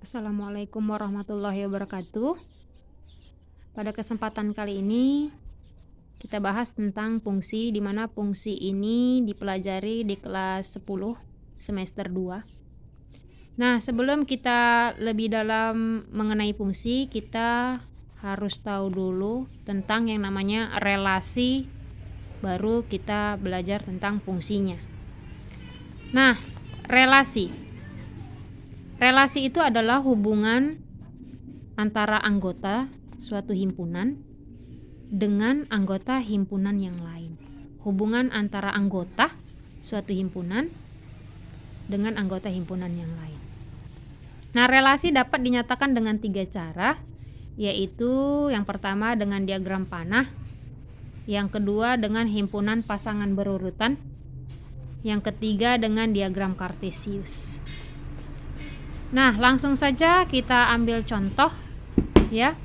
Assalamualaikum warahmatullahi wabarakatuh. Pada kesempatan kali ini kita bahas tentang fungsi, di mana fungsi ini dipelajari di kelas 10 semester 2. Nah, sebelum kita lebih dalam mengenai fungsi, kita harus tahu dulu tentang yang namanya relasi, baru kita belajar tentang fungsinya. Nah, relasi itu adalah hubungan antara anggota suatu himpunan dengan anggota himpunan yang lain. Hubungan antara anggota suatu himpunan dengan anggota himpunan yang lain. Nah, relasi dapat dinyatakan dengan 3 cara, yaitu yang pertama dengan diagram panah, yang kedua dengan himpunan pasangan berurutan, yang ketiga dengan diagram kartesius. Nah, langsung saja kita ambil contoh ya.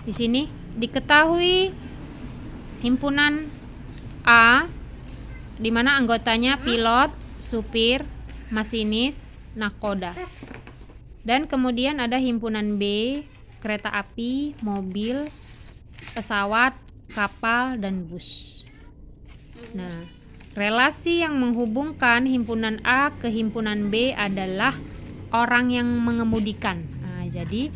Di sini diketahui himpunan A di mana anggotanya pilot, supir, masinis, nahkoda. Dan kemudian ada himpunan B, kereta api, mobil, pesawat, kapal, dan bus. Nah, relasi yang menghubungkan himpunan A ke himpunan B adalah orang yang mengemudikan. Nah, jadi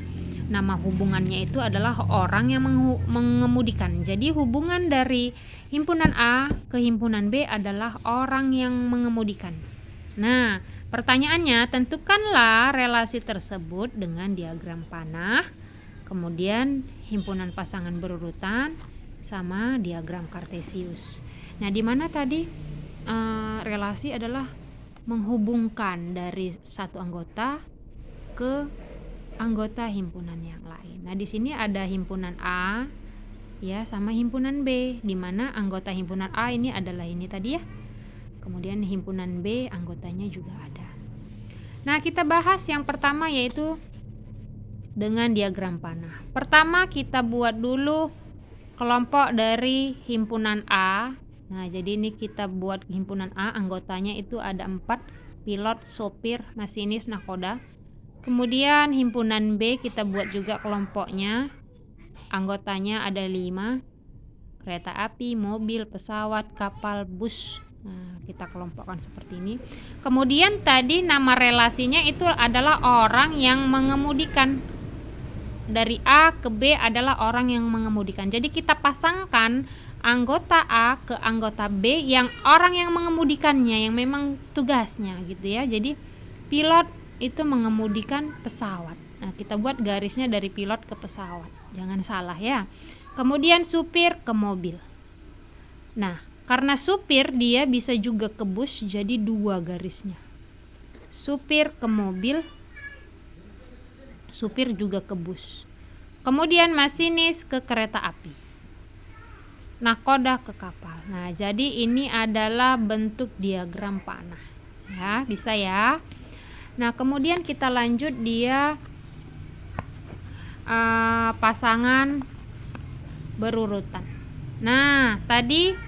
nama hubungannya itu adalah orang yang mengemudikan. Jadi hubungan dari himpunan A ke himpunan B adalah orang yang mengemudikan. Nah, pertanyaannya, tentukanlah relasi tersebut dengan diagram panah, kemudian himpunan pasangan berurutan, sama diagram kartesius. Nah, di mana tadi relasi adalah menghubungkan dari satu anggota ke anggota himpunan yang lain. Nah, di sini ada himpunan A ya sama himpunan B, di mana anggota himpunan A ini adalah ini tadi ya. Kemudian himpunan B anggotanya juga ada. Nah, kita bahas yang pertama yaitu dengan diagram panah. Pertama kita buat dulu kelompok dari himpunan A. Nah, jadi ini kita buat himpunan A, anggotanya itu ada 4, pilot, sopir, masinis, nahkoda. Kemudian himpunan B kita buat juga kelompoknya, anggotanya ada 5, kereta api, mobil, pesawat, kapal, bus. Nah, kita kelompokkan seperti ini. Kemudian tadi nama relasinya itu adalah orang yang mengemudikan. Dari A ke B adalah orang yang mengemudikan. Jadi kita pasangkan anggota A ke anggota B yang orang yang mengemudikannya, yang memang tugasnya gitu ya. Jadi pilot itu mengemudikan pesawat. Nah, kita buat garisnya dari pilot ke pesawat, jangan salah ya. Kemudian supir ke mobil. Nah, karena supir dia bisa juga ke bus, jadi 2 garisnya. Supir ke mobil, supir juga ke bus. Kemudian masinis ke kereta api, nahkoda ke kapal. Nah, jadi ini adalah bentuk diagram panah ya, bisa ya. Nah, kemudian kita lanjut dia pasangan berurutan. Nah, tadi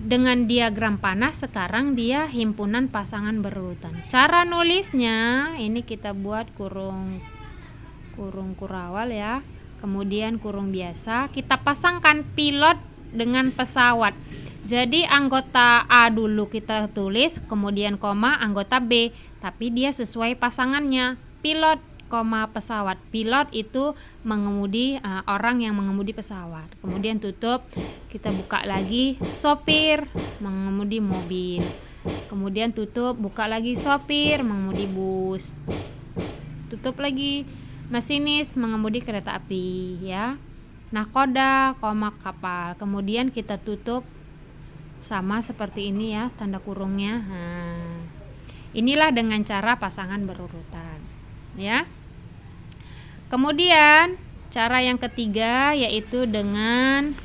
dengan diagram panah, sekarang dia himpunan pasangan berurutan. Cara nulisnya ini kita buat kurung kurawal ya, kemudian kurung biasa. Kita pasangkan pilot dengan pesawat. Jadi anggota A dulu kita tulis, kemudian koma anggota B, tapi dia sesuai pasangannya, pilot, koma pesawat. Pilot itu mengemudi, orang yang mengemudi pesawat. Kemudian tutup, kita buka lagi, sopir mengemudi mobil. Kemudian tutup, buka lagi, sopir mengemudi bus. Tutup lagi, masinis mengemudi kereta api ya. Nahkoda, koma kapal. Kemudian kita tutup sama seperti ini ya, tanda kurungnya. Nah, inilah dengan cara pasangan berurutan ya. Kemudian cara yang ketiga yaitu dengan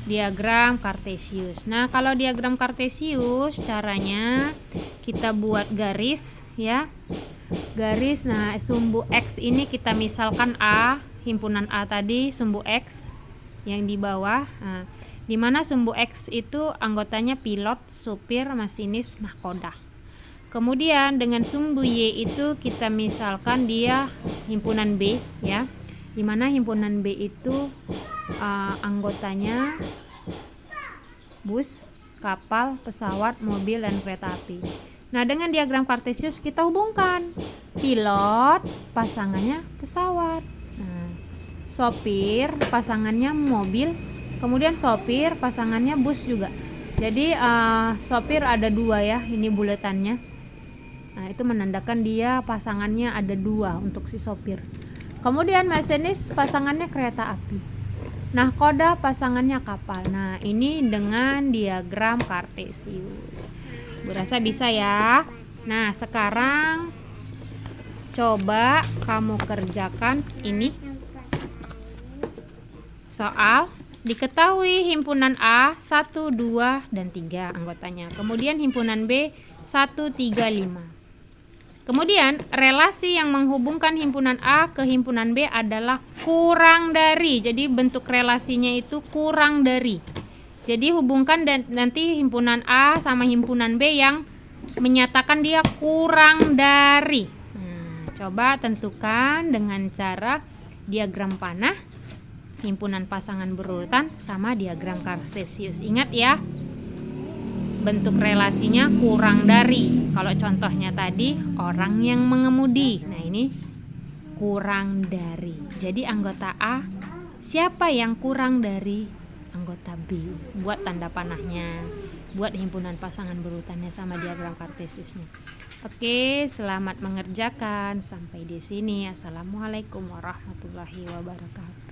diagram kartesius. Nah, kalau diagram kartesius caranya kita buat garis ya. Garis, nah sumbu X ini kita misalkan A, himpunan A tadi sumbu X yang di bawah. Nah, di mana sumbu X itu anggotanya pilot, supir, masinis, nahkoda. Kemudian dengan sumbu Y itu kita misalkan dia himpunan B ya, dimana himpunan B itu anggotanya bus, kapal, pesawat, mobil, dan kereta api. Nah, dengan diagram Kartesius kita hubungkan pilot pasangannya pesawat, nah, sopir pasangannya mobil, kemudian sopir pasangannya bus juga. Jadi sopir ada 2 ya, ini buletannya. Nah, itu menandakan dia pasangannya ada 2 untuk si sopir. Kemudian masinis pasangannya kereta api. Nah, koda pasangannya kapal. Nah, ini dengan diagram Kartesius. Bu rasa bisa ya. Nah, sekarang coba kamu kerjakan ini. Soal diketahui himpunan A 1, 2, dan 3 anggotanya. Kemudian himpunan B 1, 3, 5. Kemudian relasi yang menghubungkan himpunan A ke himpunan B adalah kurang dari. Jadi bentuk relasinya itu kurang dari. Jadi hubungkan dan nanti himpunan A sama himpunan B yang menyatakan dia kurang dari. Nah, coba tentukan dengan cara diagram panah, himpunan pasangan berurutan sama diagram Kartesius. Ingat ya, bentuk relasinya kurang dari. Kalau contohnya tadi orang yang mengemudi, nah ini kurang dari. Jadi anggota A siapa yang kurang dari anggota B? Buat tanda panahnya, buat himpunan pasangan berurutannya sama diagram Kartesiusnya. Oke, selamat mengerjakan. Sampai di sini. Assalamualaikum warahmatullahi wabarakatuh.